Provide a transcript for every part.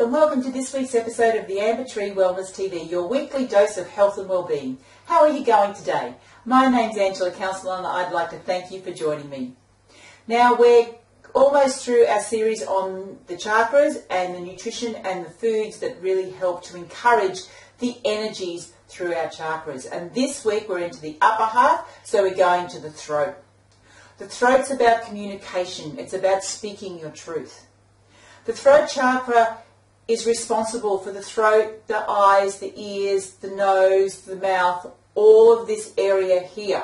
and welcome to this week's episode of the Amber Tree Wellness TV, your weekly dose of health and well-being. How are you going today? My name's Angela Counsellor and I'd like to thank you for joining me. Now we're almost through our series on the chakras and the nutrition and the foods that really help to encourage the energies through our chakras. And this week we're into the upper half, so we're going to the throat. The throat's about communication. It's about speaking your truth. The throat chakra is responsible for the throat, the eyes, the ears, the nose, the mouth, all of this area here.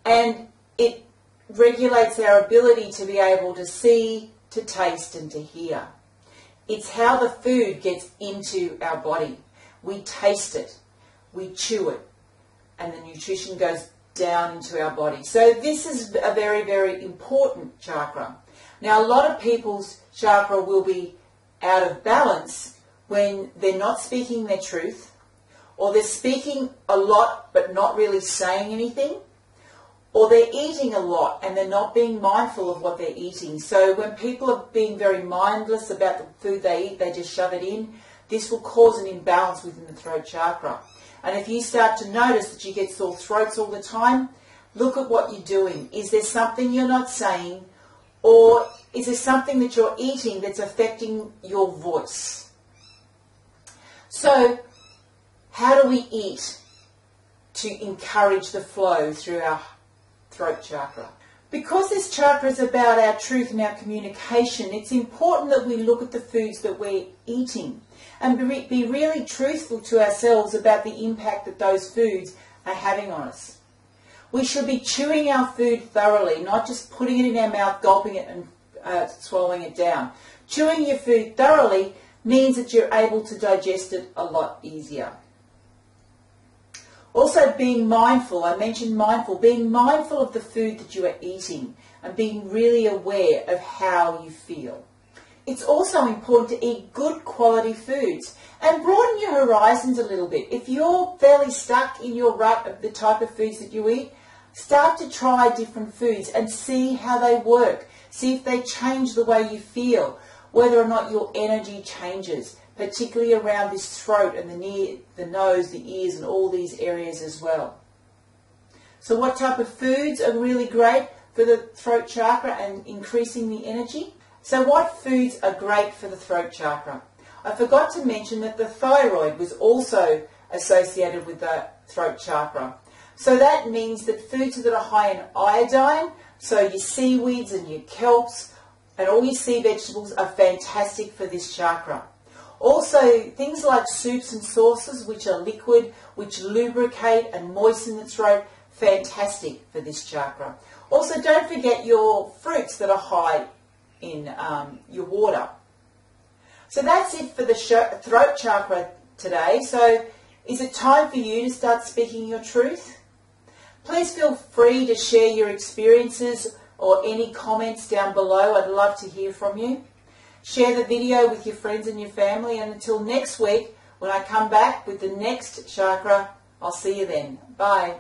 And it regulates our ability to be able to see, to taste and to hear. It's how the food gets into our body. We taste it, we chew it, and the nutrition goes down into our body. So this is a very, very important chakra. Now a lot of people's chakra will be out of balance when they're not speaking their truth, or they're speaking a lot but not really saying anything, or they're eating a lot and they're not being mindful of what they're eating. So when people are being very mindless about the food they eat, they just shove it in, this will cause an imbalance within the throat chakra. And if you start to notice that you get sore throats all the time, look at what you're doing. Is there something you're not saying? Or is there something that you're eating that's affecting your voice? So, how do we eat to encourage the flow through our throat chakra? Because this chakra is about our truth and our communication, it's important that we look at the foods that we're eating and be really truthful to ourselves about the impact that those foods are having on us. We should be chewing our food thoroughly, not just putting it in our mouth, gulping it and swallowing it down. Chewing your food thoroughly means that you're able to digest it a lot easier. Also being mindful, I mentioned mindful, being mindful of the food that you are eating and being really aware of how you feel. It's also important to eat good quality foods and broaden your horizons a little bit. If you're fairly stuck in your rut of the type of foods that you eat, start to try different foods and see how they work. See if they change the way you feel, whether or not your energy changes, particularly around this throat and the nose, the ears and all these areas as well. So what type of foods are really great for the throat chakra and increasing the energy? So what foods are great for the throat chakra? I forgot to mention that the thyroid was also associated with the throat chakra. So that means that foods that are high in iodine, so your seaweeds and your kelps and all your sea vegetables are fantastic for this chakra. Also things like soups and sauces, which are liquid, which lubricate and moisten the throat, fantastic for this chakra. Also don't forget your fruits that are high in your water. So that's it for the throat chakra today. So is it time for you to start speaking your truth? Please feel free to share your experiences or any comments down below. I'd love to hear from you. Share the video with your friends and your family, and until next week when I come back with the next chakra, I'll see you then. Bye.